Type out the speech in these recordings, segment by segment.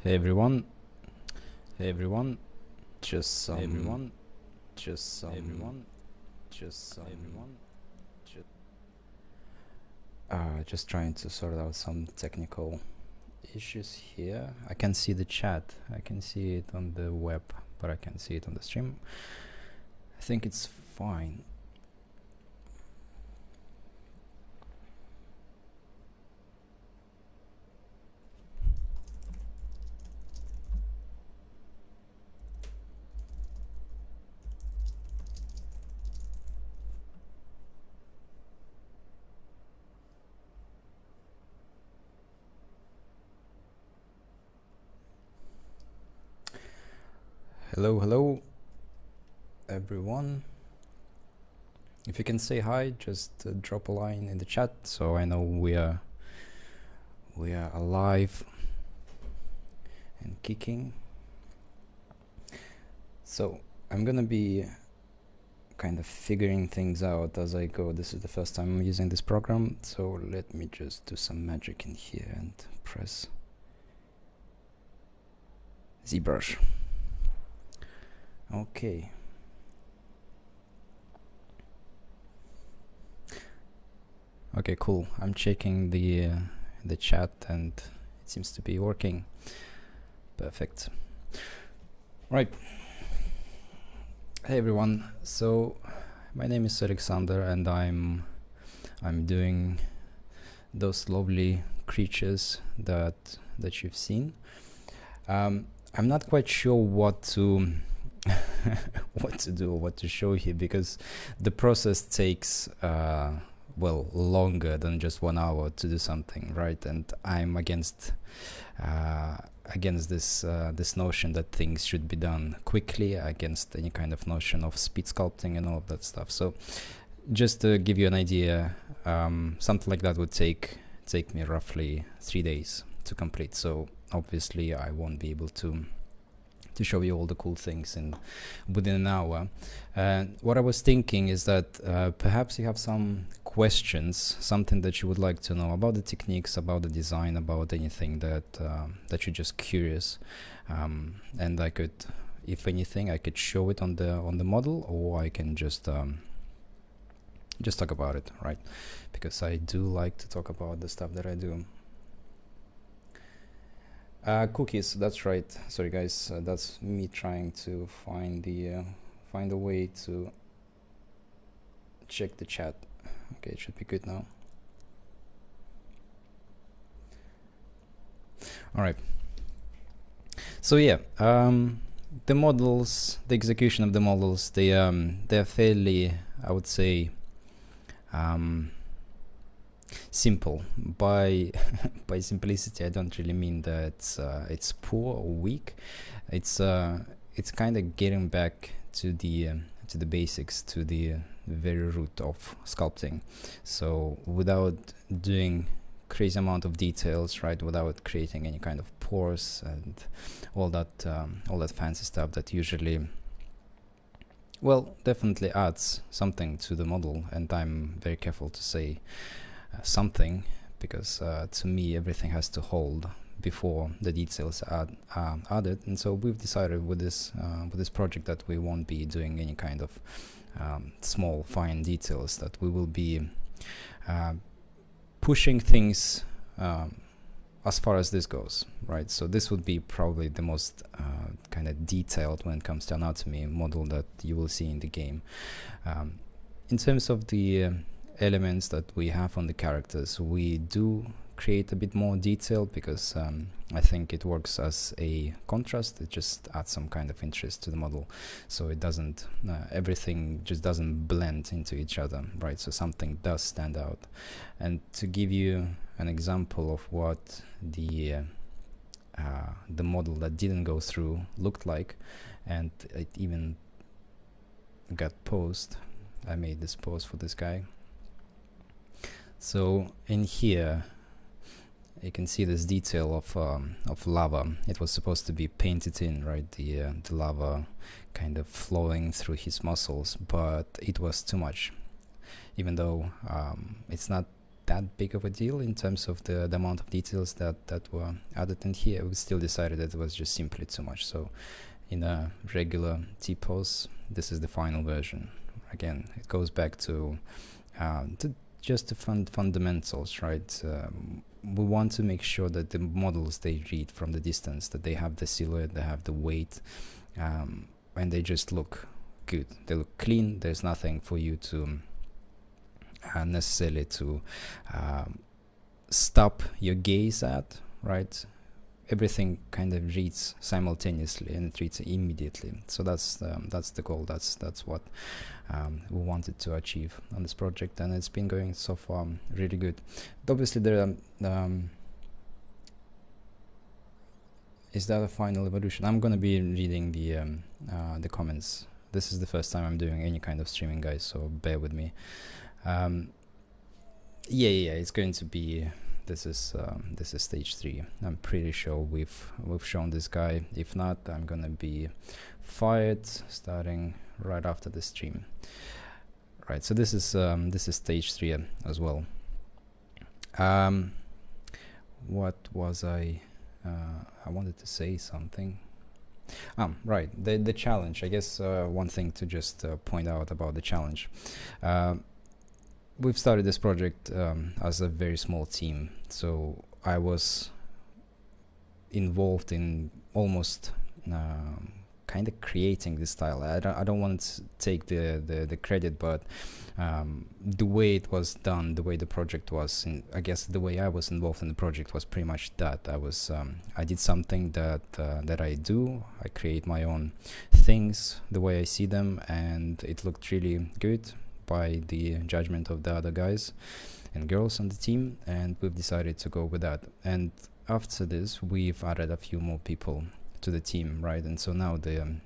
Hey everyone, hey everyone, just some, everyone, just some, everyone, just some, everyone, just trying to sort out some technical issues here. I can see the chat, I can see it on the web, but I can't see it on the stream. I think it's fine. Hello, everyone. If you can say hi, just drop a line in the chat so I know we are alive and kicking. So I'm gonna be kind of figuring things out as I go. This is the first time I'm using this program, so let me just do some magic in here and press ZBrush. Okay. Okay, cool. I'm checking the chat and it seems to be working. Perfect. Right. Hey everyone. So my name is Aleksandr and I'm doing those lovely creatures that you've seen. I'm not quite sure what to what to do or what to show here, because the process takes well, longer than just 1 hour to do something, right? And I'm against this notion that things should be done quickly, against any kind of notion of speed sculpting and all of that stuff. So just to give you an idea, something like that would take me roughly 3 days to complete. So obviously I won't be able to show you all the cool things within an hour. What I was thinking is that perhaps you have some questions, something that you would like to know about the techniques, about the design, about anything that you're just curious, and I could, if anything, I could show it on the model, or I can just talk about it, right? Because I do like to talk about the stuff that I do. Cookies, that's right. Sorry guys, that's me trying to find a way to check the chat. Okay, it should be good now. All right. So yeah, the models, the execution of the models, they're fairly, I would say, simple. By simplicity, I don't really mean that it's poor or weak. It's kind of getting back to the basics, to the very root of sculpting. So without doing crazy amount of details, right? Without creating any kind of pores and all that fancy stuff that usually, well, definitely adds something to the model. And I'm very careful to say something, because to me everything has to hold before the details are added. And so we've decided with this project that we won't be doing any kind of small fine details, that we will be pushing things as far as this goes, right? So this would be probably the most kind of detailed when it comes to anatomy model that you will see in the game. In terms of the elements that we have on the characters, we do create a bit more detail, because I think it works as a contrast. It just adds some kind of interest to the model, so it doesn't everything just doesn't blend into each other, right? So something does stand out. And to give you an example of what the model that didn't go through looked like, and it even got posed, I made this pose for this guy. So in here you can see this detail of lava. It was supposed to be painted in, right? The lava kind of flowing through his muscles, but it was too much. Even though it's not that big of a deal in terms of the amount of details that were added in here. We still decided that it was just simply too much. So in a regular T-pose, this is the final version. Again, it goes back to just the fundamentals, right? We want to make sure that the models they read from the distance, that they have the silhouette, they have the weight, and they just look good. They look clean. There's nothing for you to necessarily to stop your gaze at, right? Everything kind of reads simultaneously and it reads immediately. So that's the goal. That's what we wanted to achieve on this project, and it's been going so far really good. But obviously, there is that a final evolution? I'm gonna be reading the comments. This is the first time I'm doing any kind of streaming, guys, so bear with me. Yeah, it's going to be. This is stage 3. I'm pretty sure we've shown this guy. If not, I'm gonna be fired starting right after the stream. Right. So this is stage 3 as well. What was I wanted to say something. Right. The challenge. I guess one thing to just point out about the challenge. We've started this project as a very small team, so I was involved in almost kind of creating this style. I don't want to take the credit, but the way it was done, the way the project was, I guess the way I was involved in the project was pretty much that. I did something that I do. I create my own things the way I see them, and it looked really good by the judgment of the other guys and girls on the team, and we've decided to go with that. And after this, we've added a few more people to the team, right? And so now the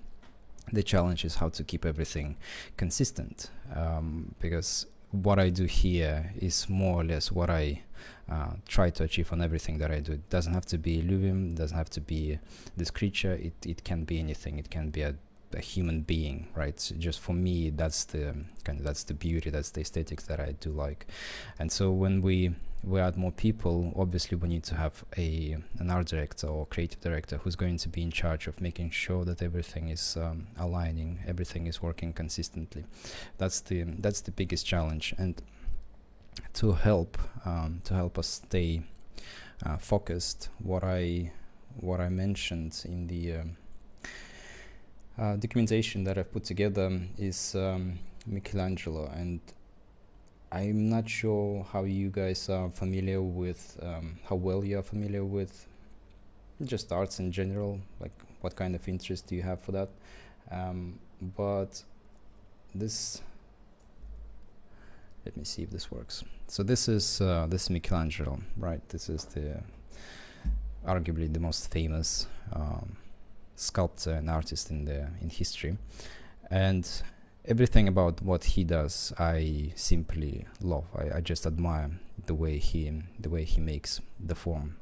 challenge is how to keep everything consistent, because what I do here is more or less what I try to achieve on everything that I do. It doesn't have to be Illuvium, doesn't have to be this creature. It can be anything. It can be a human being, right? So just for me, that's the beauty, that's the aesthetics that I do like. And so when we add more people, obviously we need to have an art director or creative director who's going to be in charge of making sure that everything is aligning, everything is working consistently. That's the biggest challenge. And to help us stay focused, what I mentioned in the documentation that I've put together is Michelangelo, and I'm not sure how you guys are familiar with, how well you are familiar with just arts in general, like what kind of interest do you have for that, but this, let me see if this works. So this is Michelangelo, right? This is arguably the most famous sculptor and artist in history, and everything about what he does I simply love. I just admire the way he makes the form,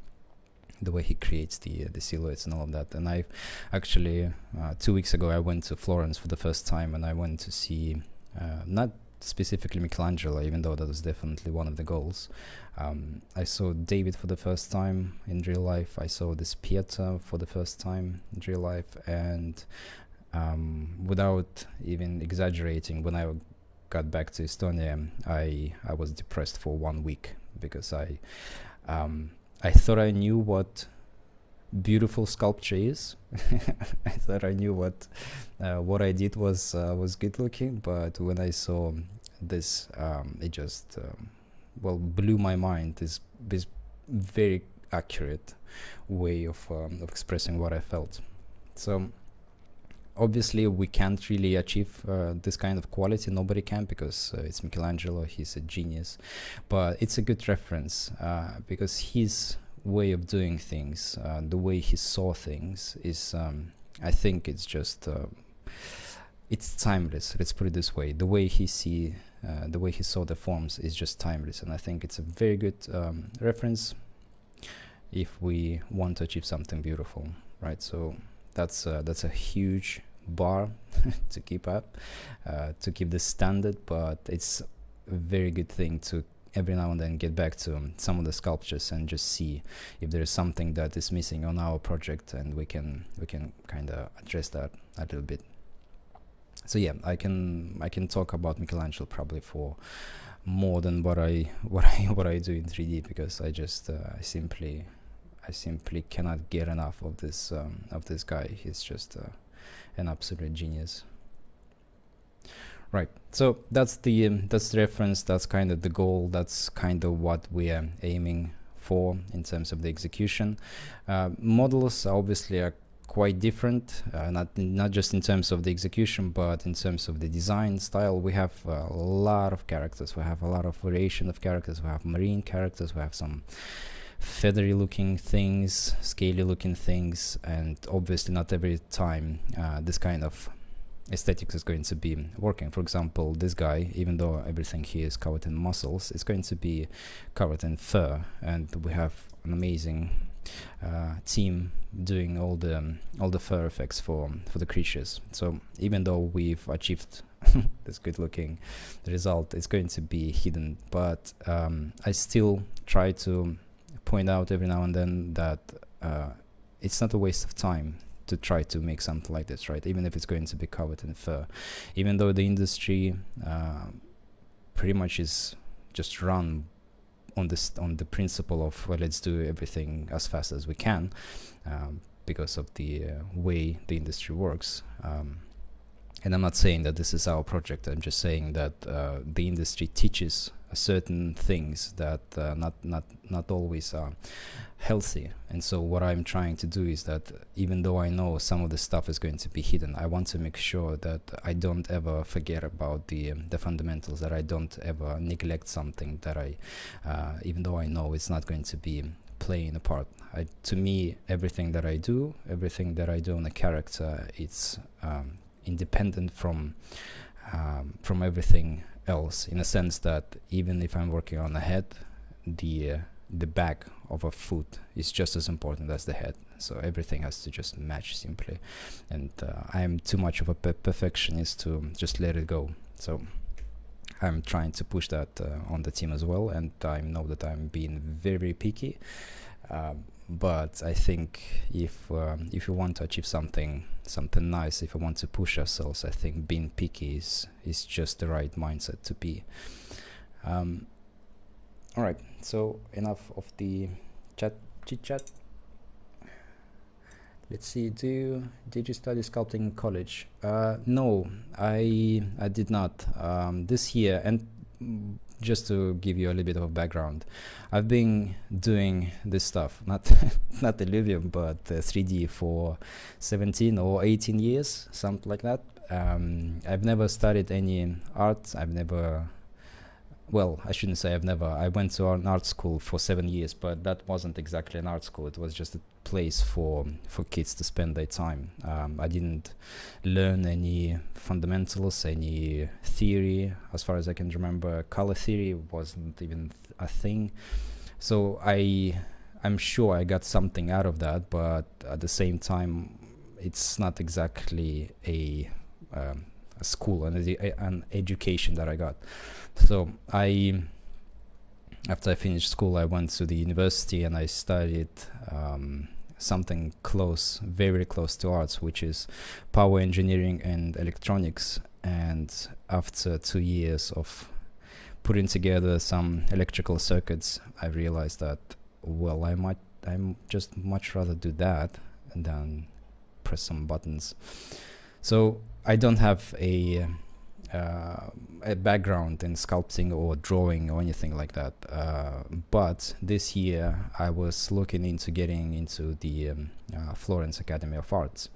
the way he creates the silhouettes and all of that. And I actually 2 weeks ago I went to Florence for the first time, and I went to see not specifically Michelangelo, even though that was definitely one of the goals. I saw David for the first time in real life. I saw this Pieta for the first time in real life, and without even exaggerating, when I got back to Estonia, I was depressed for 1 week, because I thought I knew what beautiful sculpture is. I thought I knew what I did was good looking, but when I saw this, it just blew my mind. This very accurate way of expressing what I felt. So obviously we can't really achieve this kind of quality. Nobody can, because it's Michelangelo. He's a genius, but it's a good reference because his way of doing things, the way he saw things, is I think it's just it's timeless. Let's put it this way: the way he saw the forms is just timeless, and I think it's a very good reference if we want to achieve something beautiful, right? So that's a huge bar to keep up, to keep the standard, but it's a very good thing to every now and then get back to some of the sculptures and just see if there is something that is missing on our project, and we can kind of address that a little bit. So yeah, I can talk about Michelangelo probably for more than what I do in 3D, because I just I simply cannot get enough of this guy. He's just an absolute genius. Right, so that's the reference, that's kind of the goal, that's kind of what we are aiming for in terms of the execution. Models obviously are quite different, not just in terms of the execution, but in terms of the design style. We have a lot of characters, we have a lot of variation of characters, we have marine characters, we have some feathery looking things, scaly looking things, and obviously not every time this kind of aesthetics is going to be working. For example, this guy, even though everything here is covered in muscles, it's going to be covered in fur, and we have an amazing team doing all the fur effects for the creatures. So even though we've achieved this good looking result, it's going to be hidden, but I still try to point out every now and then that it's not a waste of time to try to make something like this, right? Even if it's going to be covered in fur, even though the industry pretty much is just run on the principle of, well, let's do everything as fast as we can, because of the way the industry works. And I'm not saying that this is our project. I'm just saying that the industry teaches certain things that not always are healthy. And so what I'm trying to do is that even though I know some of the stuff is going to be hidden, I want to make sure that I don't ever forget about the fundamentals, that I don't ever neglect something, that I even though I know it's not going to be playing a part. To me, everything that I do on a character, it's independent from everything else, in a sense that even if I'm working on a head, the back of a foot is just as important as the head. So everything has to just match simply, and I'm too much of a perfectionist to just let it go. So I'm trying to push that on the team as well, and I know that I'm being very picky, but I think if you want to achieve something nice, if you want to push ourselves, I think being picky is just the right mindset to be. All right, so enough of the chit chat. Let's see. Did you study sculpting in college? No, I did not. This year, and just to give you a little bit of a background, I've been doing this stuff, not Illuvium, but 3D for 17 or 18 years, something like that. I've never studied any art. I shouldn't say I've never. I went to an art school for 7 years, but that wasn't exactly an art school. It was just a place for kids to spend their time. I didn't learn any fundamentals, any theory. As far as I can remember, color theory wasn't even a thing. So I'm sure I got something out of that, but at the same time, it's not exactly a school, an education that I got. So after I finished school, I went to the university and I studied something very close to arts, which is power engineering and electronics. And after 2 years of putting together some electrical circuits, I realized that, well, I'm just much rather do that than press some buttons. So I don't have a background in sculpting or drawing or anything like that, but this year I was looking into getting into the Florence Academy of Arts,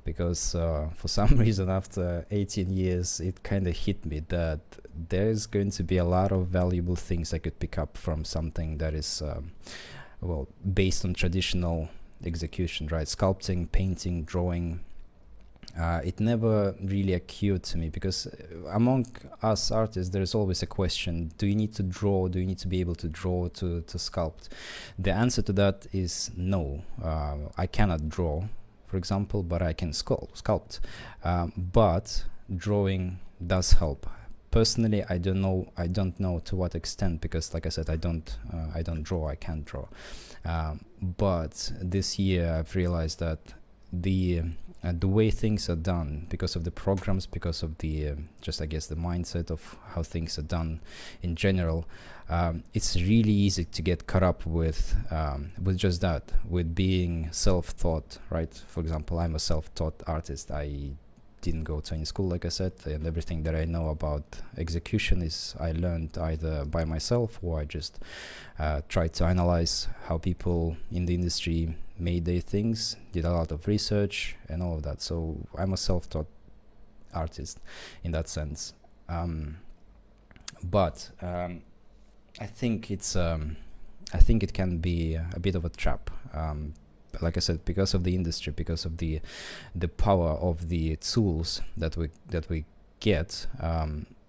because for some reason after 18 years it kind of hit me that there's going to be a lot of valuable things I could pick up from something that is based on traditional execution, right? Sculpting, painting, drawing. It never really occurred to me, because among us artists there's always a question: do you need to draw? Do you need to be able to draw to sculpt? The answer to that is no. I cannot draw, for example, but I can sculpt. But drawing does help. personally, I don't know to what extent, because like I said, I don't draw, I can't draw. But this year I've realized that the way things are done, because of the programs, because of the just, I guess, the mindset of how things are done in general, it's really easy to get caught up with just that, with being self-taught, right? For example, I'm a self-taught artist. I didn't go to any school, like I said, and everything that I know about execution is I learned either by myself, or I just tried to analyze how people in the industry made their things, did a lot of research and all of that. So I'm a self-taught artist in that sense. But I think it can be a bit of a trap. Like I said, because of the industry, because of the power of the tools that we get,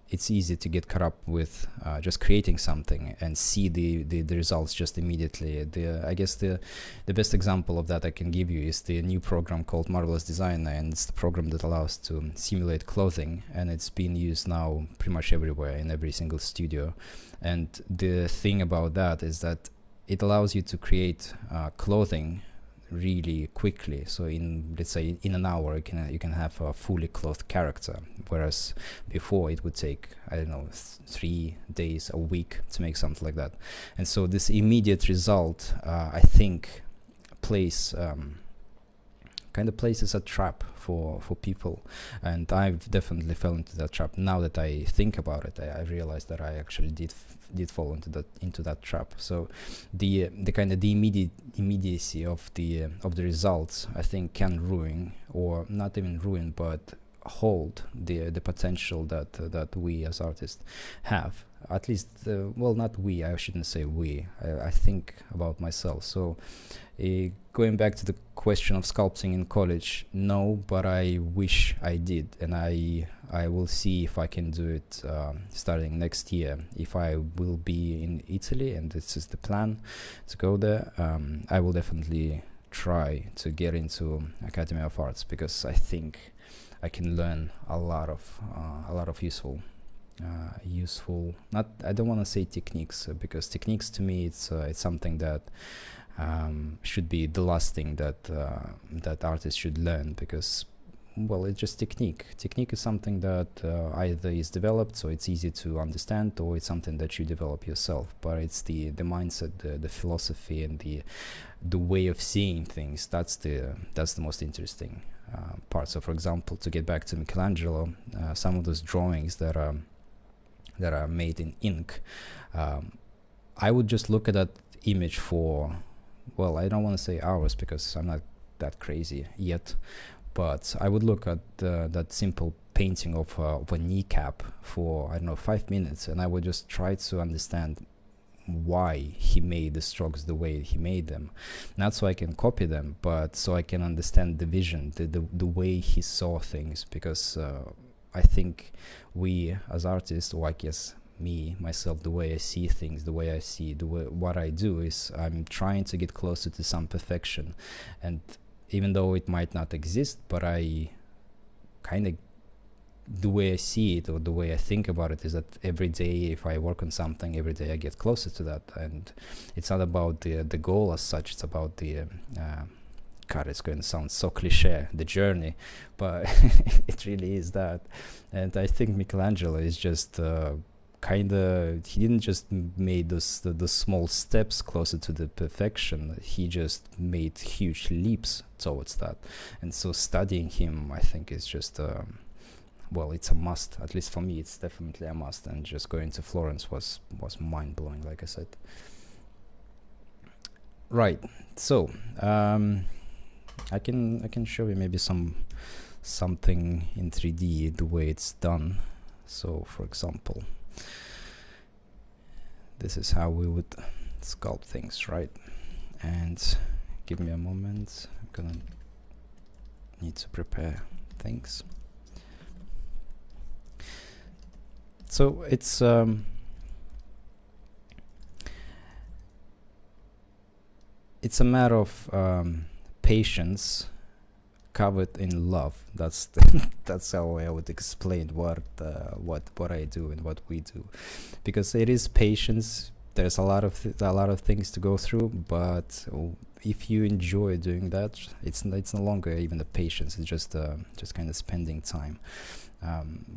it's easy to get caught up with just creating something and see the results just immediately. I guess the best example of that I can give you is the new program called Marvelous Designer, and it's the program that allows to simulate clothing, and it's being used now pretty much everywhere in every single studio. And the thing about that is that it allows you to create clothing really quickly. So let's say in an hour you can have a fully clothed character, whereas before it would take, I don't know, 3 days, a week to make something like that. And so this immediate result, I think, places a trap for people, and I've definitely fell into that trap. Now that I think about it, I realized that I actually did fall into that trap. So the kind of the immediacy of the results, I think, can ruin, or not even ruin, but hold the potential that we as artists have. At least, well, not we, I shouldn't say we, I think about myself. So going back to the question of sculpting in college, no, but I wish I did, and I will see if I can do it starting next year. If I will be in Italy, and this is the plan to go there, I will definitely try to get into Academy of Arts, because I think I can learn a lot of useful, not, I don't want to say techniques, because techniques to me it's something that should be the last thing that artists should learn, because, well, it's just technique is something that either is developed, so it's easy to understand, or it's something that you develop yourself. But it's the mindset, the philosophy, and the way of seeing things, that's the most interesting part. So for example, to get back to Michelangelo, some of those drawings that are made in ink, I would just look at that image for, well, I don't want to say hours, because I'm not that crazy yet, but I would look at that simple painting of a kneecap for, I don't know, 5 minutes, and I would just try to understand why he made the strokes the way he made them. Not so I can copy them, but so I can understand the vision, the way he saw things, because I think we as artists, or I guess myself, the way I see things, what I do is I'm trying to get closer to some perfection. And even though it might not exist, but I kind of, the way I see it, or the way I think about it, is that every day, if I work on something, every day I get closer to that. And it's not about the goal as such, it's about the God, it's going to sound so cliche, the journey, but it really is that. And I think Michelangelo is just he didn't just made the small steps closer to the perfection, he just made huge leaps towards that. And so studying him, I think, is just well, it's a must. At least for me, it's definitely a must. And just going to Florence was mind-blowing, like I said. Right, so I can show you maybe something in 3D, the way it's done. So for example, this is how we would sculpt things, right? And give me a moment, I'm gonna need to prepare things. So it's a matter of patience, covered in love. That's that's how I would explain what I do and what we do, because it is patience. There's a lot of things to go through, but if you enjoy doing that, it's no longer even the patience. It's just kind of spending time.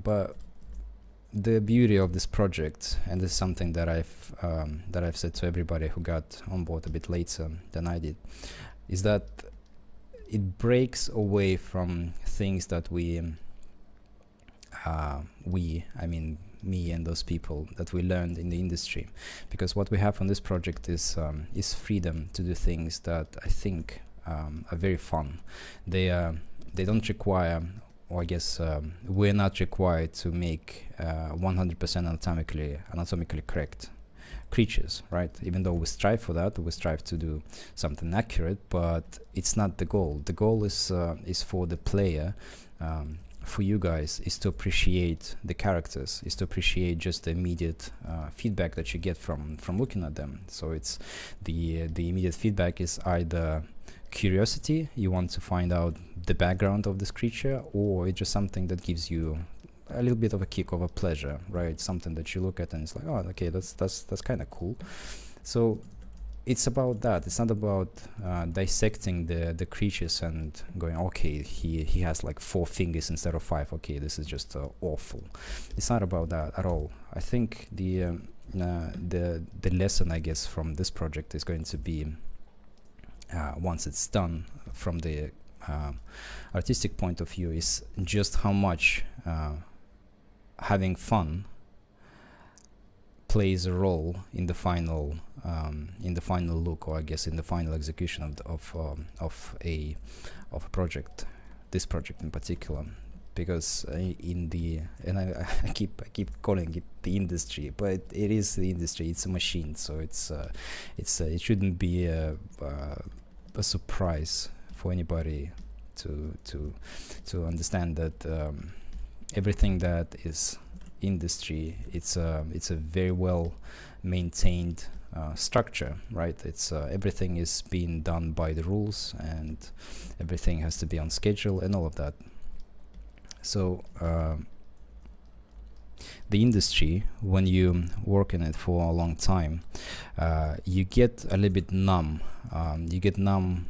But the beauty of this project, and this is something that I've said to everybody who got on board a bit later than I did, is that it breaks away from things that I mean me and those people, that we learned in the industry, because what we have on this project is freedom to do things that I think are very fun. They don't require, or I guess we're not required to make 100% anatomically correct creatures, right? Even though we strive for that, we strive to do something accurate, but it's not the goal. The goal is for the player, for you guys, is to appreciate the characters, is to appreciate just the immediate feedback that you get from looking at them. So it's the immediate feedback is either curiosity, you want to find out the background of this creature, or it's just something that gives you a little bit of a kick of a pleasure, right? Something that you look at and it's like, oh, okay, that's kind of cool. So it's about that. It's not about dissecting the creatures and going, okay, he has like 4 fingers instead of 5. Okay, this is just awful. It's not about that at all. I think the lesson, I guess, from this project is going to be, once it's done, from the artistic point of view, is just how much having fun plays a role in the final look, or I guess in the final execution of a project, this project in particular. Because I keep calling it the industry, but it is the industry. It's a machine, so it shouldn't be a surprise for anybody to understand that everything that is industry, it's a very well maintained structure, right? It's everything is being done by the rules, and everything has to be on schedule and all of that. So the industry, when you work in it for a long time, you get a little bit numb. You get numb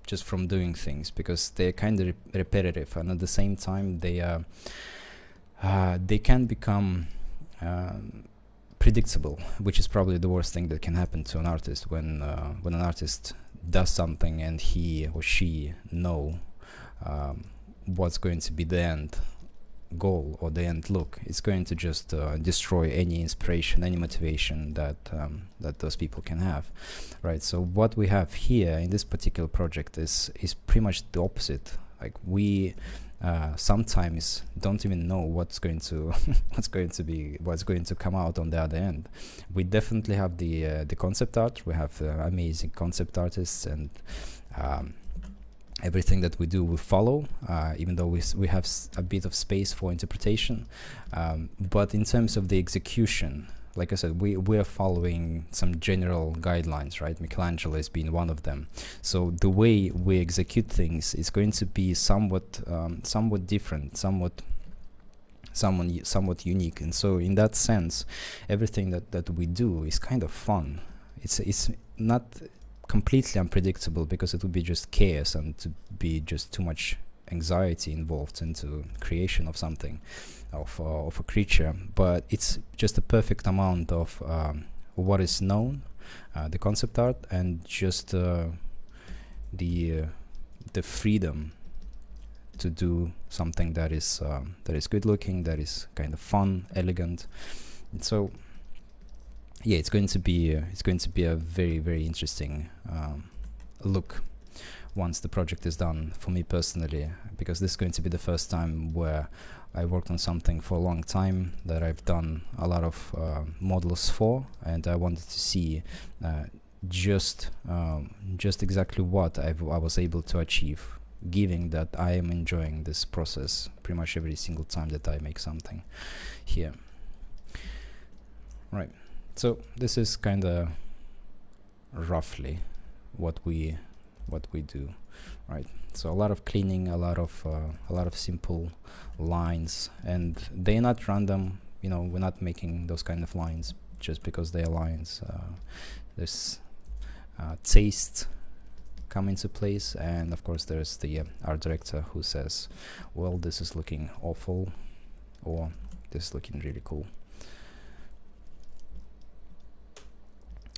just from doing things, because they're kind of repetitive, and at the same time they can become predictable, which is probably the worst thing that can happen to an artist. When an artist does something and he or she know what's going to be the end goal or the end look, it's going to just destroy any inspiration, any motivation that those people can have, right? So what we have here in this particular project is pretty much the opposite. Like, we sometimes don't even know what's going to come out on the other end. We definitely have the concept art. We have amazing concept artists, and everything that we do we follow, even though we have a bit of space for interpretation. But in terms of the execution, like I said, we're following some general guidelines, right? Michelangelo has been one of them. So the way we execute things is going to be somewhat different, somewhat unique. And so in that sense, everything that we do is kind of fun. It's not completely unpredictable, because it would be just chaos and to be just too much anxiety involved into creation of something, of a creature. But it's just a perfect amount of what is known, the concept art, and just the freedom to do something that is good looking, that is kind of fun, elegant. And so yeah, it's going to be a very, very interesting look once the project is done, for me personally, because this is going to be the first time where I worked on something for a long time that I've done a lot of models for, and I wanted to see just exactly what I was able to achieve, given that I am enjoying this process pretty much every single time that I make something here. Right. So this is kind of roughly what we do. right? So a lot of cleaning, a lot of simple lines, and they're not random. You know, we're not making those kind of lines just because they're lines. There's taste come into place, and of course there's the art director who says, well, this is looking awful, or this is looking really cool.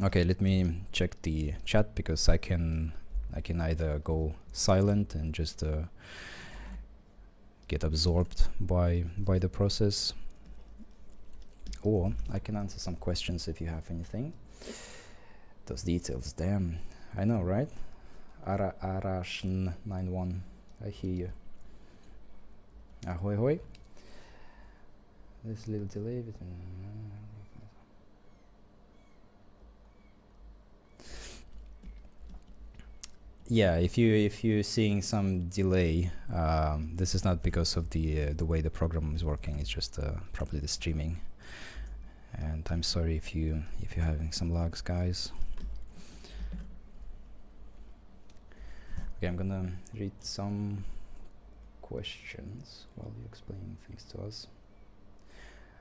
Okay, let me check the chat, because I can either go silent and just get absorbed by the process, or I can answer some questions if you have anything. Those details, damn, I know, right? Arashn91, I hear you. Ahoy hoy. This little delay between yeah, if you're seeing some delay, this is not because of the way the program is working. It's just probably the streaming. And I'm sorry if you're having some lags, guys. Okay, I'm gonna read some questions while you're explaining things to us.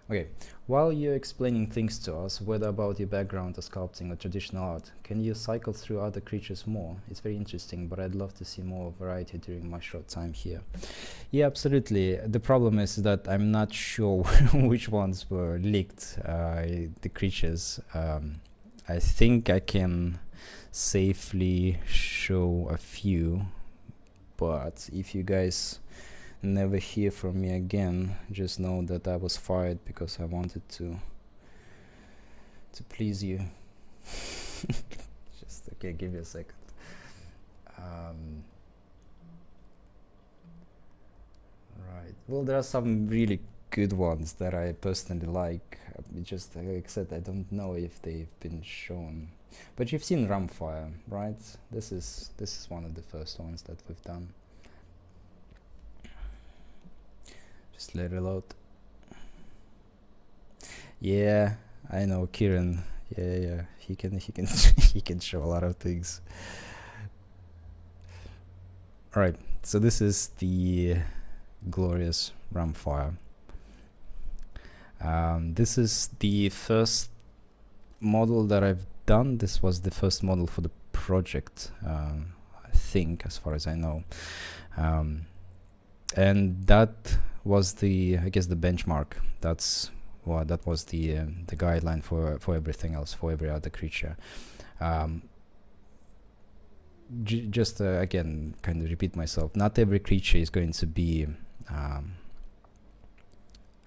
Okay, while you're explaining things to us, whether about your background or sculpting or traditional art, can you cycle through other creatures more? It's very interesting, but I'd love to see more variety during my short time here. Yeah, absolutely. The problem is that I'm not sure which ones were leaked, the creatures. I think I can safely show a few, but if you guys never hear from me again, just know that I was fired because I wanted to please you. Just okay, give me a second. Right, well, there are some really good ones that I personally like. Just like I said, I don't know if they've been shown, but you've seen Ramfire, right? This is one of the first ones that we've done. Just let it load. Yeah, I know Kieran. Yeah, he can he can show a lot of things. All right, so this is the glorious Ramfire. This is the first model that I've done. This was the first model for the project, I think, as far as I know, and that was the, I guess, the benchmark. That was the guideline for everything else, for every other creature. Just again, kind of repeat myself. Not every creature is going to be I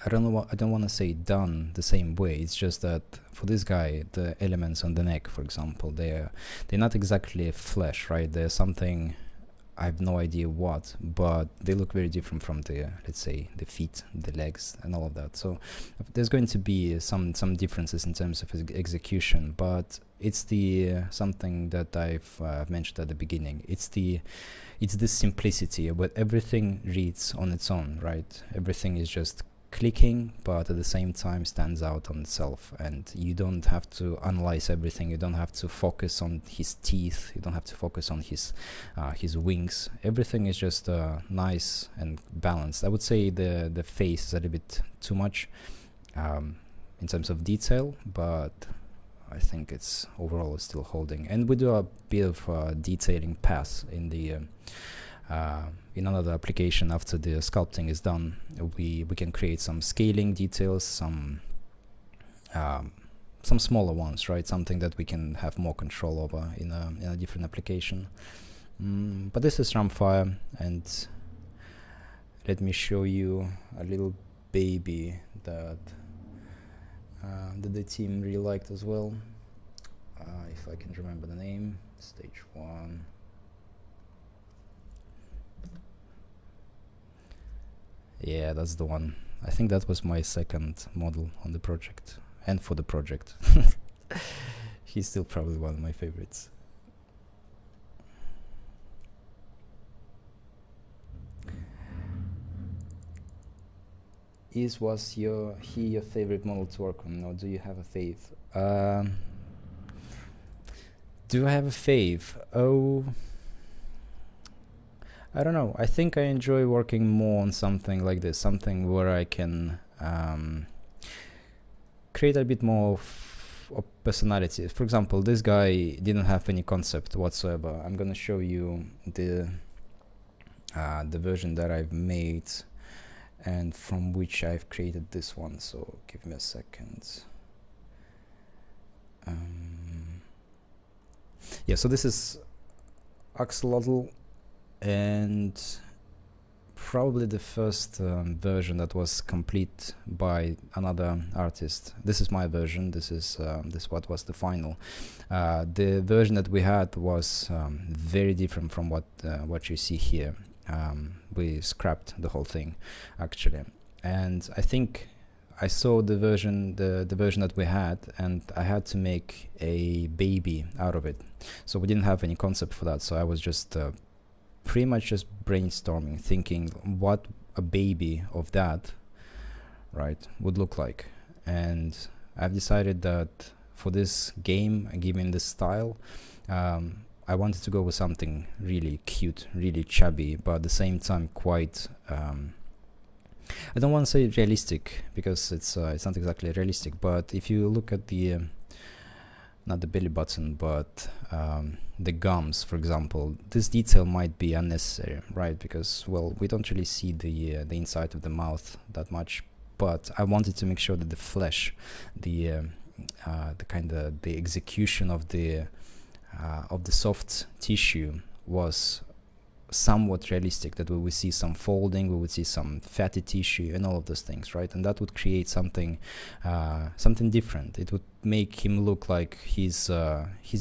don't want to say done the same way. It's just that for this guy, the elements on the neck, for example, they're not exactly flesh, right? They're something, I have no idea what, but they look very different from the, let's say, the feet, the legs, and all of that. So there's going to be some differences in terms of execution, but it's the something that I've mentioned at the beginning. It's the simplicity, but everything reads on its own, right? Everything is just clicking, but at the same time stands out on itself, and you don't have to analyze everything. You don't have to focus on his teeth. You don't have to focus on his wings. Everything is just nice and balanced. I would say the face is a little bit too much in terms of detail, but I think it's overall still holding. And we do a bit of detailing pass in the in another application. After the sculpting is done, we can create some scaling details, some smaller ones, right? Something that we can have more control over in a different application. But this is Ramfire, and let me show you a little baby that the team really liked as well. If I can remember the name, stage 1. Yeah, that's the one. I think that was my second model on the project, and for the project. He's still probably one of my favorites. Was your favorite model to work on, or do you have a fave? Do I have a fave? Oh, I don't know. I think I enjoy working more on something like this, something where I can create a bit more of personality. For example, this guy didn't have any concept whatsoever. I'm gonna show you the version that I've made and from which I've created this one. So give me a second. Yeah, so this is Aleksandr, and probably the first version that was complete by another artist. This is my version. This is what was the final. The version that we had was very different from what you see here. We scrapped the whole thing, actually, and I think I saw the version that we had, and I had to make a baby out of it. So we didn't have any concept for that. So I was just pretty much just brainstorming, thinking what a baby of that, right, would look like. And I've decided that for this game, given this style, I wanted to go with something really cute, really chubby, but at the same time quite I don't want to say realistic, because it's not exactly realistic, but if you look at the not the belly button, but the gums, for example, this detail might be unnecessary, right? Because, well, we don't really see the inside of the mouth that much, but I wanted to make sure that the flesh, the kind of the execution of the soft tissue was somewhat realistic, that we would see some folding, we would see some fatty tissue and all of those things, right? And that would create something different. It would make him look like he's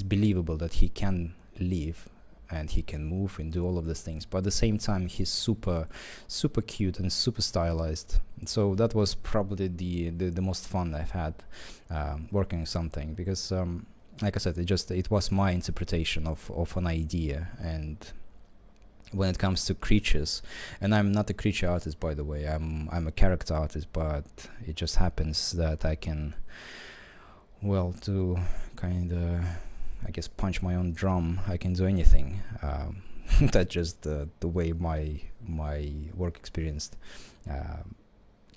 believable, that he can live and he can move and do all of those things, but at the same time he's super cute and super stylized. So that was probably the most fun I've had working on something, because like I said, it was my interpretation of an idea. And when it comes to creatures, and I'm not a creature artist, by the way, I'm a character artist, but it just happens that I can, well, to kind of, I guess, punch my own drum, I can do anything. That's just the way my work experience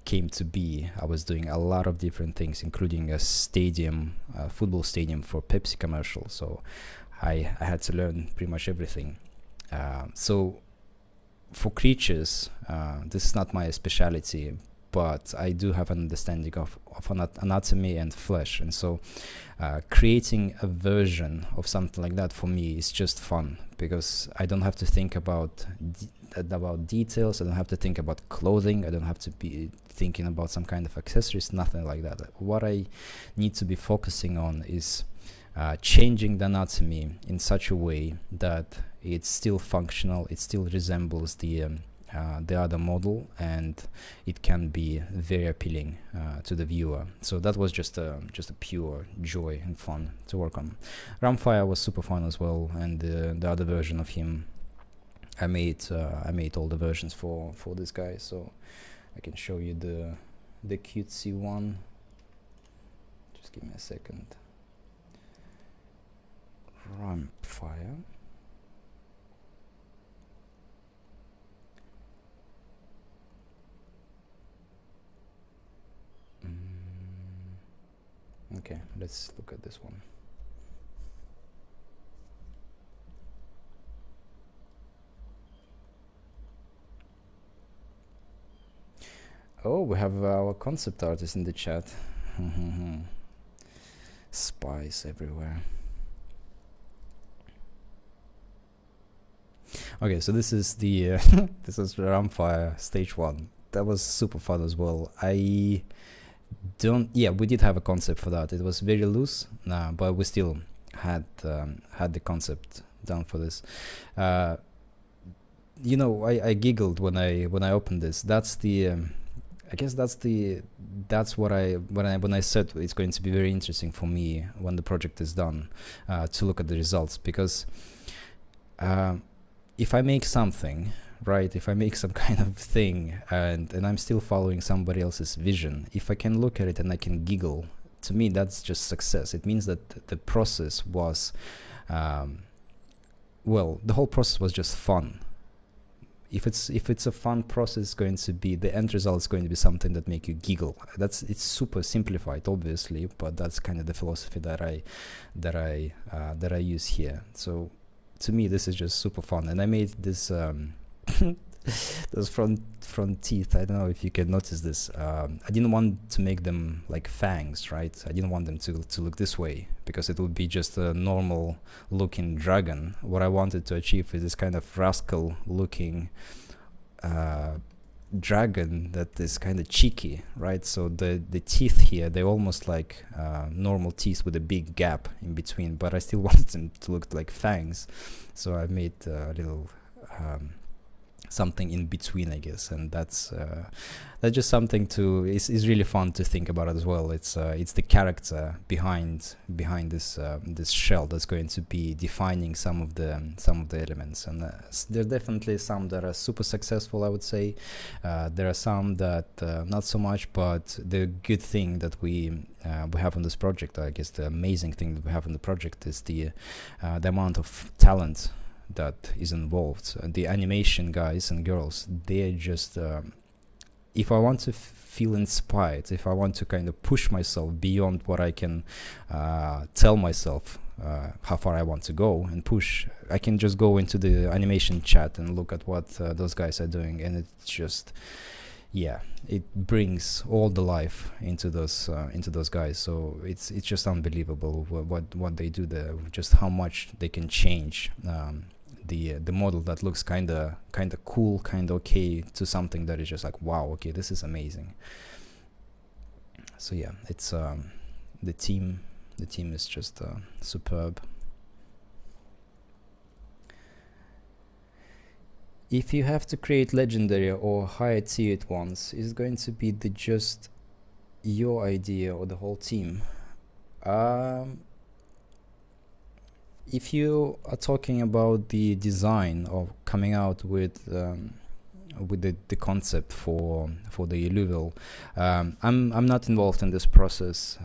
came to be. I was doing a lot of different things, including a football stadium for Pepsi commercial, so I had to learn pretty much everything. So for creatures, this is not my specialty, but I do have an understanding of anatomy and flesh, and so creating a version of something like that for me is just fun, because I don't have to think about details, I don't have to think about clothing, I don't have to be thinking about some kind of accessories, nothing like that. What I need to be focusing on is changing the anatomy in such a way that it's still functional, it still resembles the other model, and it can be very appealing to the viewer. So that was just a pure joy and fun to work on. Ramfire was super fun as well, and the other version of him, I made all the versions for this guy, so I can show you the cutesy one. Just give me a second. Ramfire. Okay, let's look at this one. Oh, we have our concept artist in the chat. Spies everywhere. Okay, so this is the this is Ramfire stage 1. That was super fun as well. We did have a concept for that. It was very loose, but we still had the concept done for this. You know, I giggled when I opened this. That's the I guess that's what when I said it's going to be very interesting for me when the project is done, to look at the results, because if I make something, right, if I make some kind of thing and I'm still following somebody else's vision, if I can look at it and I can giggle, to me that's just success. It means that the process was, well, the whole process was just fun. if it's a fun process, it's going to be, the end result is going to be something that make you giggle. It's super simplified, obviously, but that's kind of the philosophy that I use here. So to me, this is just super fun. And I made this those front teeth. I don't know if you can notice this. I didn't want to make them like fangs, right? I didn't want them to look this way, because it would be just a normal looking dragon. What I wanted to achieve is this kind of rascal looking dragon that is kind of cheeky, right? So the teeth here, they're almost like normal teeth with a big gap in between, but I still wanted them to look like fangs. So I made a little something in between, I guess, and that's just something to is really fun to think about as well. It's the character behind this this shell that's going to be defining some of the elements, and there are definitely some that are super successful, I would say. There are some that not so much, but the good thing that we have on this project, I guess the amazing thing that we have on the project, is the amount of talent that is involved. The animation guys and girls, they're just if I want to feel inspired, if I want to kind of push myself beyond what I can tell myself how far I want to go and push, I can just go into the animation chat and look at what those guys are doing, and it's just, yeah, it brings all the life into those guys. So it's just unbelievable what they do there, just how much they can change the model that looks kind of cool, kind of okay, to something that is just like, wow, okay, this is amazing. So yeah, it's the team is just superb. If you have to create legendary or higher tiered ones, is it going to be just your idea or the whole team? If you are talking about the design or coming out with the concept for the Illuvial, I'm not involved in this process.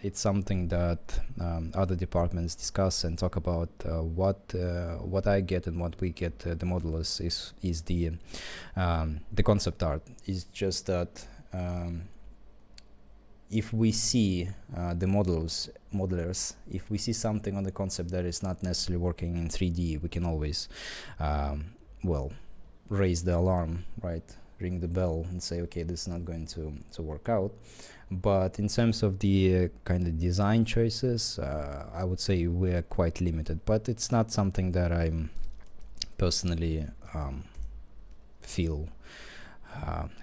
It's something that other departments discuss and talk about. What I get and what we get, the modelers, is the concept art. Is just that if we see the modelers, if we see something on the concept that is not necessarily working in 3D, we can always raise the alarm, right? Ring the bell and say, okay, this is not going to work out. But in terms of the kind of design choices, I would say we're quite limited, but it's not something that I'm personally feel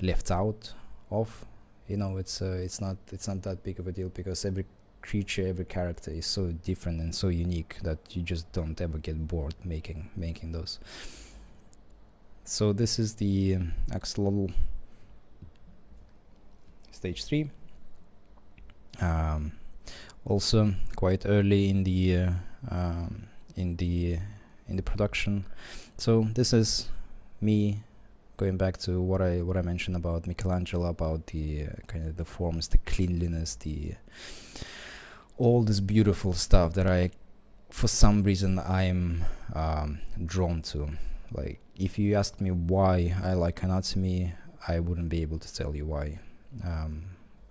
left out of. You know, it's not that big of a deal, because every creature, every character is so different and so unique that you just don't ever get bored making those. So this is the axolotl stage 3. Also quite early in the production. So this is me going back to what I mentioned about Michelangelo, about the kind of the forms, the cleanliness, all this beautiful stuff that I, for some reason, I'm drawn to. Like, if you ask me why I like anatomy, I wouldn't be able to tell you why.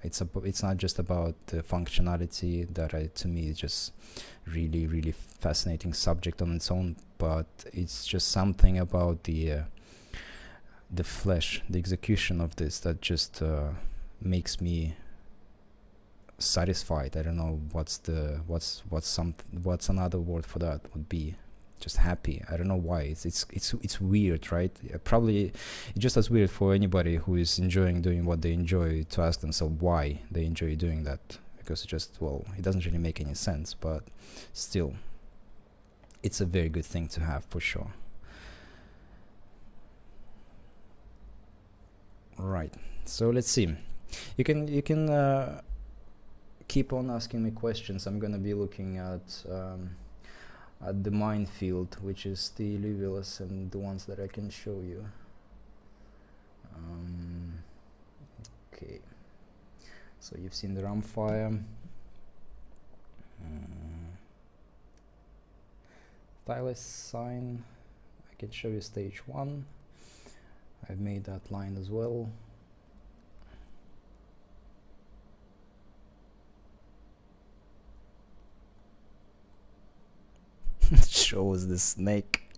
It's not just about the functionality that to me is just really, really fascinating subject on its own, but it's just something about the flesh, the execution of this, that just makes me satisfied. I don't know what's another word for that would be. Just happy. I don't know why. It's weird, right? Probably it's just as weird for anybody who is enjoying doing what they enjoy to ask themselves why they enjoy doing that, because it doesn't really make any sense, but still, it's a very good thing to have for sure. Right, so let's see. You can keep on asking me questions. I'm gonna be looking at the minefield, which is the Illuvials and the ones that I can show you. Okay, so you've seen the Ramfire, Thylacine. I can show you stage 1. I've made that line as well. Shows the snake.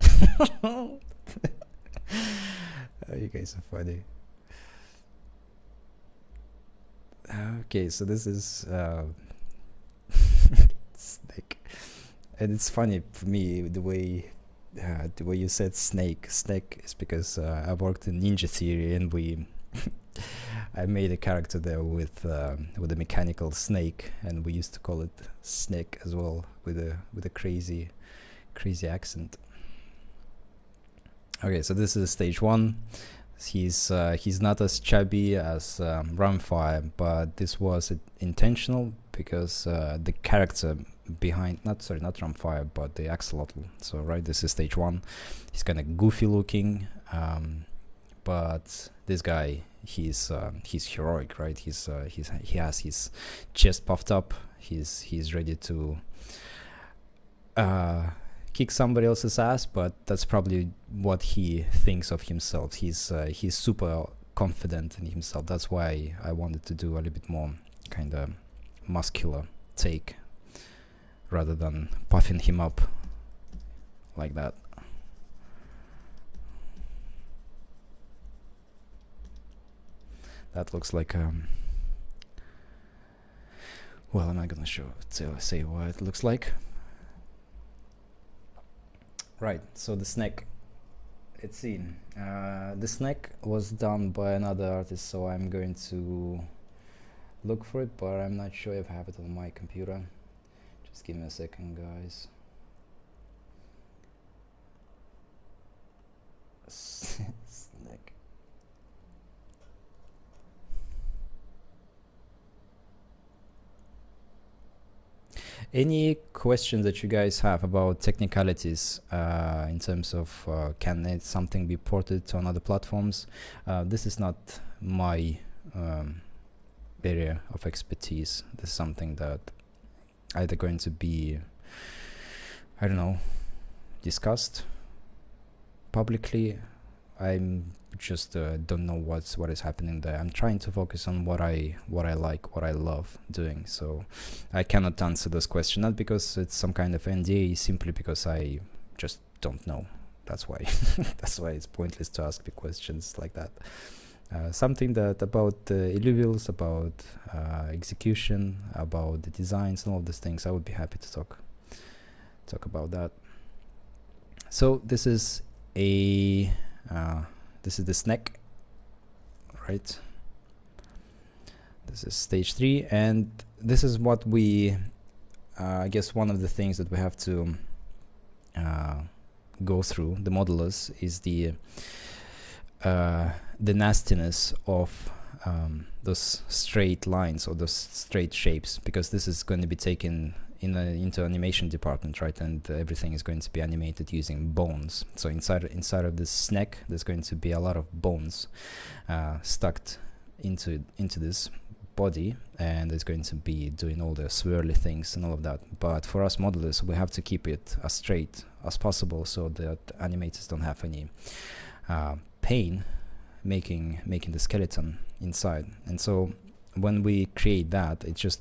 Oh, you guys are funny. Okay, so this is snake, and it's funny for me the way you said snake. Snake is because I worked in Ninja Theory, and I made a character there with a mechanical snake, and we used to call it Snake as well, with a crazy accent. Okay, so this is stage 1. He's not as chubby as Rumfire, but this was intentional because the character behind, not Rumfire, but the axolotl. So right, this is stage 1. He's kind of goofy looking, but this guy, he's heroic, right? He has his chest puffed up. He's ready to kick somebody else's ass, but that's probably what he thinks of himself. He's super confident in himself. That's why I wanted to do a little bit more kind of muscular take rather than puffing him up like that. That looks like well, I'm not gonna say what it looks like. Right, so the snake, let's see, the snake was done by another artist, so I'm going to look for it, but I'm not sure if I have it on my computer. Just give me a second, guys. Snake. Any questions that you guys have about technicalities in terms of can something be ported to another platforms? This is not my area of expertise. This is something that either going to be, I don't know, discussed publicly. I'm just don't know what is happening there. I'm trying to focus on what I like, what I love doing. So I cannot answer this question, not because it's some kind of NDA, simply because I just don't know. That's why that's why it's pointless to ask me questions like that. Something that about Illuvials, about execution, about the designs and all these things, I would be happy to talk about that. So this is a this is the snake, right? This is stage 3, and this is what we I guess one of the things that we have to go through, the modelers, is the nastiness of those straight lines or those straight shapes, because this is going to be taken into animation department, right? And everything is going to be animated using bones. So inside of this snake, there's going to be a lot of bones stuck into this body, and it's going to be doing all the swirly things and all of that. But for us modelers, we have to keep it as straight as possible so that animators don't have any pain making the skeleton inside. And so when we create that, it just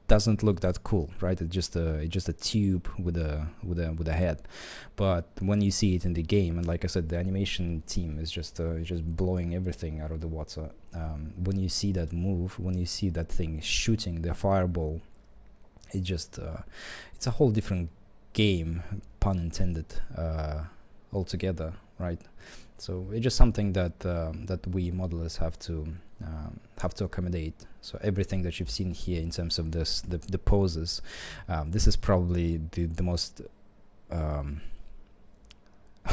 doesn't look that cool, right? It's just a tube with a head. But when you see it in the game, and like I said, the animation team is just blowing everything out of the water. When you see that move, when you see that thing shooting the fireball, it just it's a whole different game, pun intended, altogether, right? So it's just something that that we modelers have to accommodate. So everything that you've seen here in terms of this, the poses, this is probably the most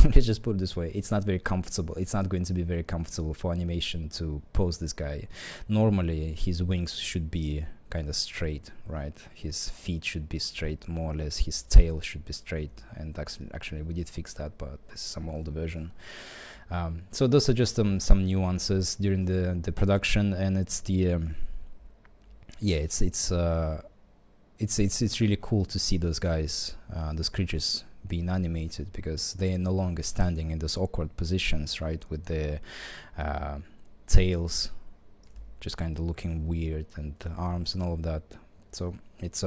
let's just put it this way, it's not very comfortable. It's not going to be very comfortable for animation to pose this guy. Normally his wings should be kind of straight, right? His feet should be straight, more or less. His tail should be straight, and actually we did fix that, but this is some older version. So those are just some nuances during the production, and it's the yeah, it's really cool to see those guys, those creatures being animated, because they are no longer standing in those awkward positions, right, with the tails just kind of looking weird, and the arms and all of that. So it's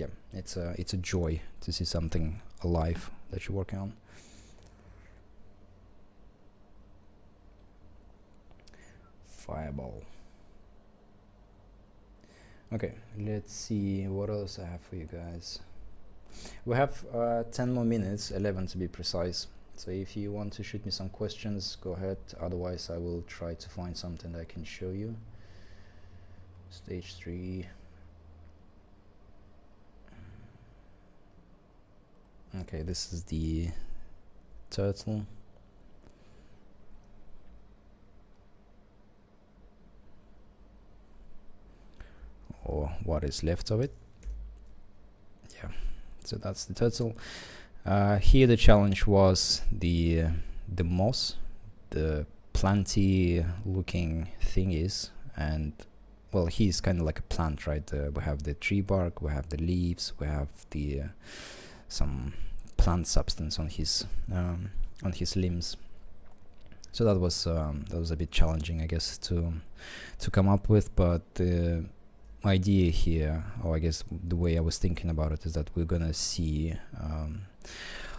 yeah, it's a joy to see something alive that you're working on. Fireball. Okay, let's see what else I have for you guys. We have 10 more minutes, 11 to be precise. So if you want to shoot me some questions, go ahead. Otherwise, I will try to find something that I can show you. Stage 3. Okay, this is the turtle. Or what is left of it. Yeah, so that's the turtle. Here the challenge was the moss, the planty looking thingies, and well, he's kind of like a plant, right? We have the tree bark, we have the leaves, we have the some plant substance on his limbs. So that was a bit challenging, I guess, to come up with. But the idea here, or I guess the way I was thinking about it, is that we're gonna see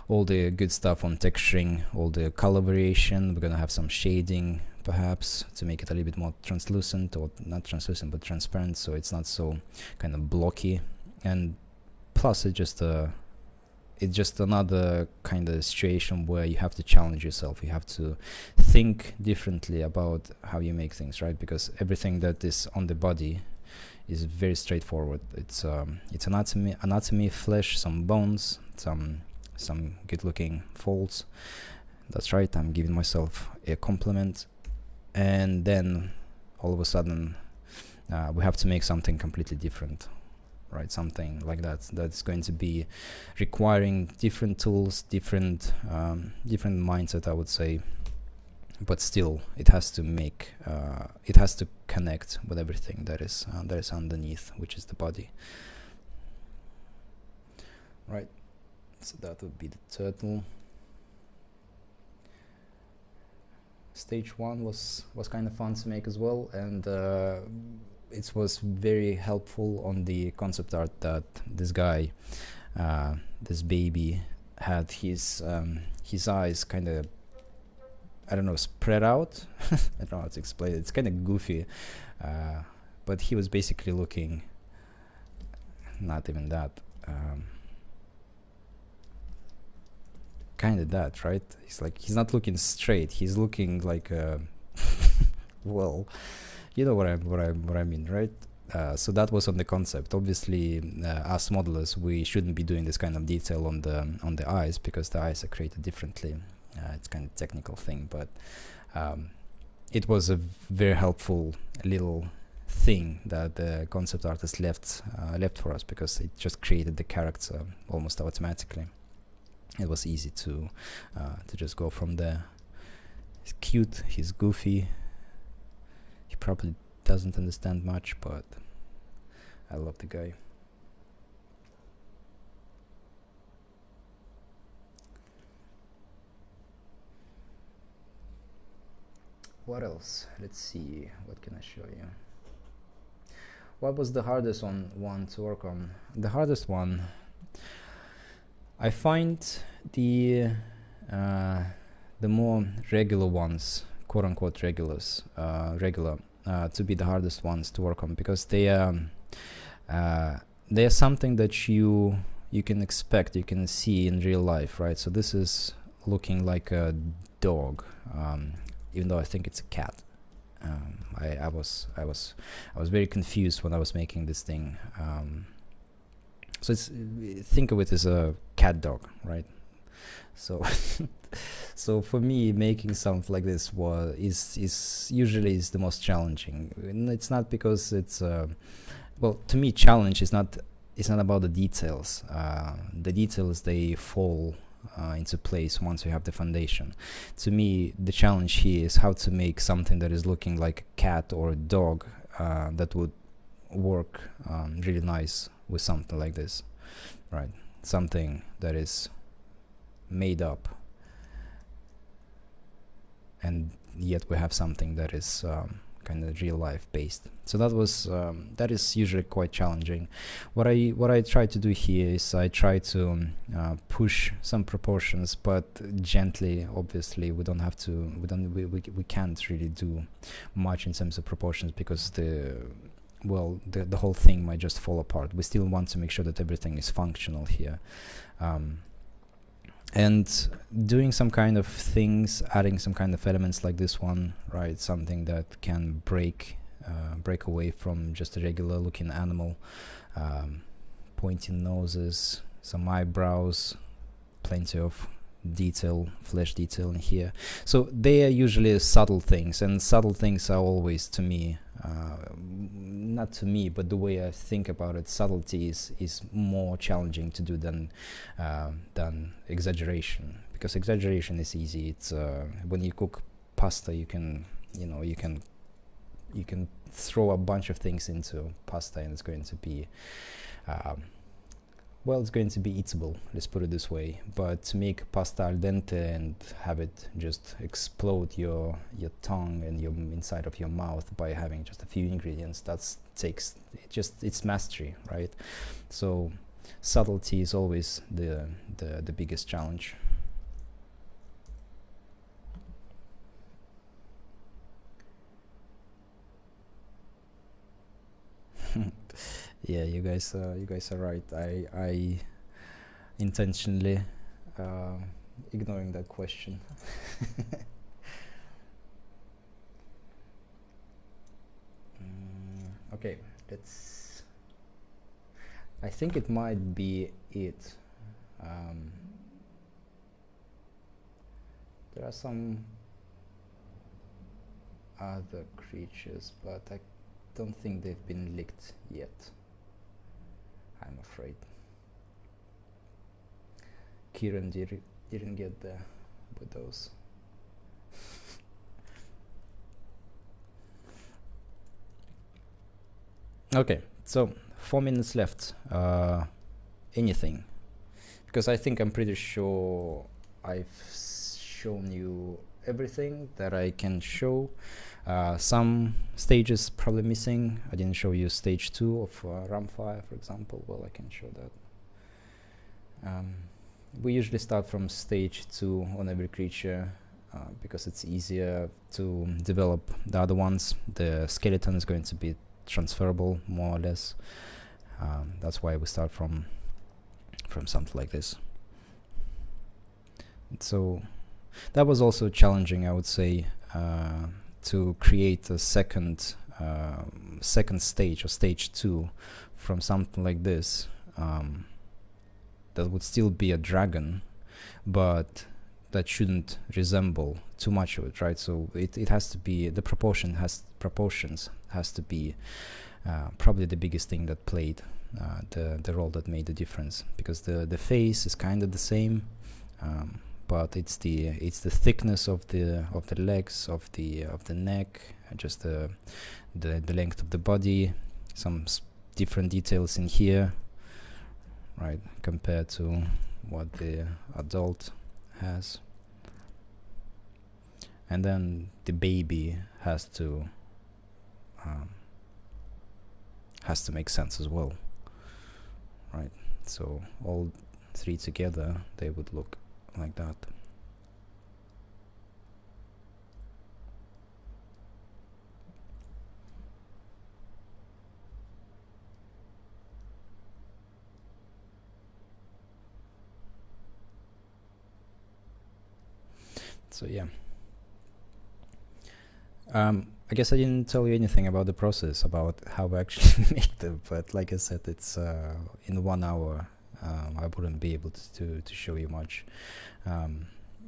all the good stuff on texturing, all the color variation. We're gonna have some shading, perhaps, to make it a little bit more translucent, or not translucent but transparent, so it's not so kind of blocky. And plus it's just another kind of situation where you have to challenge yourself. You have to think differently about how you make things, right? Because everything that is on the body is very straightforward. It's anatomy, flesh, some bones, some good looking folds. That's right, I'm giving myself a compliment. And then all of a sudden we have to make something completely different, right? Something like that's going to be requiring different tools, different mindset, I would say. But still, it has to connect with everything that is underneath, which is the body, right? So that would be the turtle. Stage 1 was kind of fun to make as well, and it was very helpful on the concept art that this guy, this baby, had his eyes kind of, I don't know, spread out. I don't know how to explain it. It's kind of goofy, but he was basically looking, not even that, kind of that, right? He's not looking straight. He's looking like well, you know what I mean, right? So that was on the concept. Obviously, as modelers, we shouldn't be doing this kind of detail on the eyes, because the eyes are created differently. It's kind of technical thing, but it was a very helpful little thing that the concept artist left for us, because it just created the character almost automatically. It was easy to just go from there. He's cute, he's goofy, he probably doesn't understand much, but I love the guy. What else? Let's see, what can I show you? What was the hardest one to work on? The hardest one, I find the more regular ones, quote unquote regular, to be the hardest ones to work on, because they are something that you can expect, you can see in real life, right? So this is looking like a dog, even though I think it's a cat. I was very confused when I was making this thing. So think of it as a cat dog, right? So so for me, making something like this is usually the most challenging. And it's not because it's well, to me, challenge is not about the details. The details, they fall into place once you have the foundation. To me, the challenge here is how to make something that is looking like a cat or a dog, that would work really nice with something like this, right? Something that is made up, and yet we have something that is kind of real life based. So that is usually quite challenging. What I try to do here is I try to push some proportions, but gently. Obviously, we can't really do much in terms of proportions, because the whole thing might just fall apart. We still want to make sure that everything is functional here. And doing some kind of things, adding some kind of elements like this one, right? Something that can break away from just a regular looking animal. Pointy noses, some eyebrows, plenty of flesh detail in here. So they are usually subtle things, and subtle things are always, to me, not to me, but the way I think about it, subtlety is more challenging to do than exaggeration, because exaggeration is easy. It's when you cook pasta, you can throw a bunch of things into pasta, and it's going to be it's going to be eatable, let's put it this way. But to make pasta al dente and have it just explode your tongue and your inside of your mouth by having just a few ingredients, it's mastery, right? So subtlety is always the biggest challenge. Yeah, you guys are right. I intentionally ignoring that question. Okay, I think it might be it. There are some other creatures, but I don't think they've been licked yet, I'm afraid. Kieran didn't get there with those. Okay, so 4 minutes left. Anything? Because I think I'm pretty sure I've shown you everything that I can show. Some stages probably missing. I didn't show you stage 2 of Ramfire, for example. Well, I can show that. We usually start from stage 2 on every creature because it's easier to develop the other ones. The skeleton is going to be transferable, more or less. That's why we start from something like this. So that was also challenging, I would say, to create a second stage, or stage 2, from something like this. That would still be a dragon, but that shouldn't resemble too much of it, right? So it has to be, the proportions has to be probably the biggest thing that played the role that made the difference, because the face is kind of the same, but it's the thickness of the legs, of the neck, just the length of the body, some different details in here, right, compared to what the adult has. And then the baby has to make sense as well, right? So all three together, they would look like that. So yeah, I guess I didn't tell you anything about the process, about how we actually make them, but like I said, it's in 1 hour. I wouldn't be able to show you much.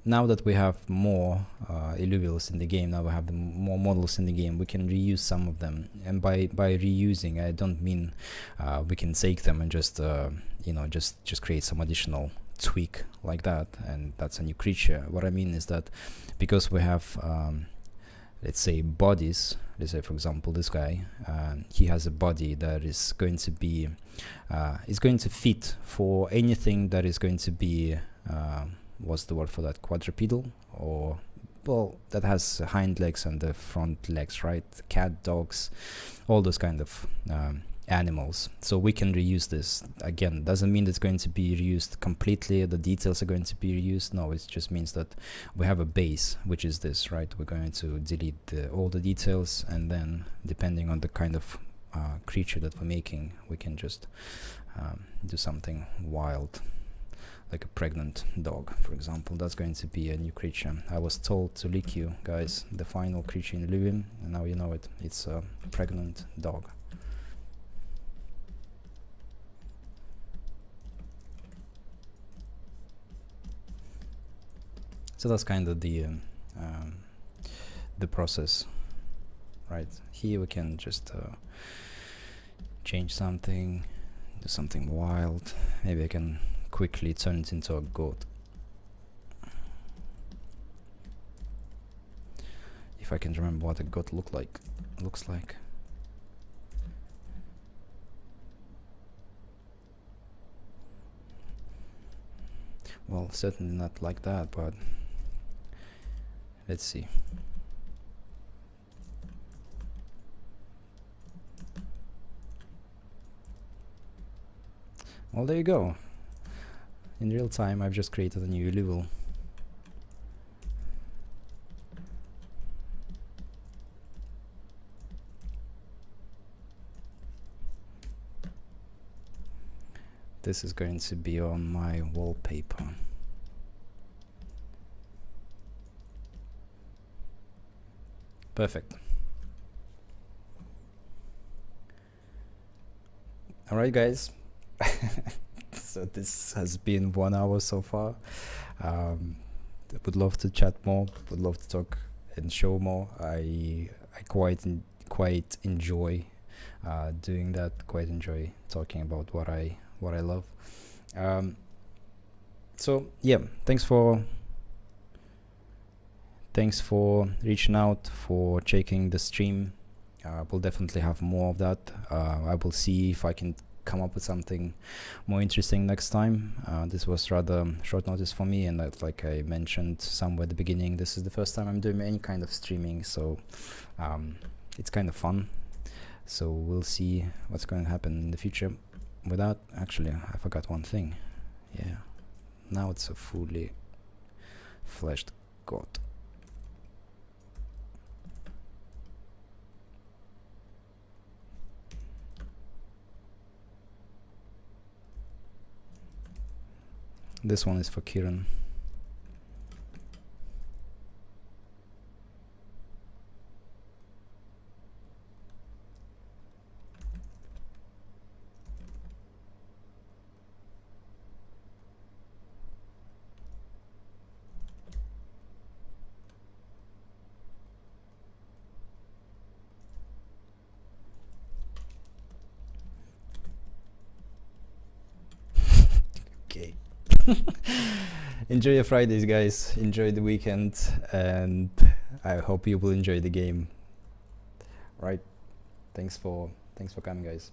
Now that we have more Illuvials in the game, now we have more models in the game, we can reuse some of them. And by reusing, I don't mean we can take them and just just create some additional tweak like that, and that's a new creature. What I mean is that because we have let's say bodies, let's say for example this guy, he has a body that is going to be is going to fit for anything that is going to be what's the word for that, quadrupedal, or well, that has hind legs and the front legs, right? Cat, dogs, all those kind of animals. So we can reuse this. Again, doesn't mean it's going to be reused completely, the details are going to be reused. No, it just means that we have a base, which is this, right? We're going to delete all the details, and then depending on the kind of creature that we're making, we can just do something wild, like a pregnant dog, for example. That's going to be a new creature. I was told to leak you guys the final creature in Illuvium, and now you know it. It's a pregnant dog. So that's kind of the process, right? Here we can just change something, do something wild. Maybe I can quickly turn it into a goat. If I can remember what a goat looks like. Well, certainly not like that, but let's see. Well, there you go. In real time, I've just created a new Illuvial. This is going to be on my wallpaper. Perfect. Alright, guys. So this has been 1 hour so far. Would love to chat more, would love to talk and show more. I quite enjoy doing that, quite enjoy talking about what I love. So yeah, thanks for reaching out, for checking the stream. We'll definitely have more of that. I will see if I can come up with something more interesting next time. This was rather short notice for me, and like I mentioned somewhere at the beginning, this is the first time I'm doing any kind of streaming, so it's kind of fun. So we'll see what's going to happen in the future. With that, actually, I forgot one thing. Yeah, now it's a fully fleshed goat. This one is for Kieran. Okay. Enjoy your Fridays, guys. Enjoy the weekend, and I hope you will enjoy the game. Right. Thanks for coming, guys.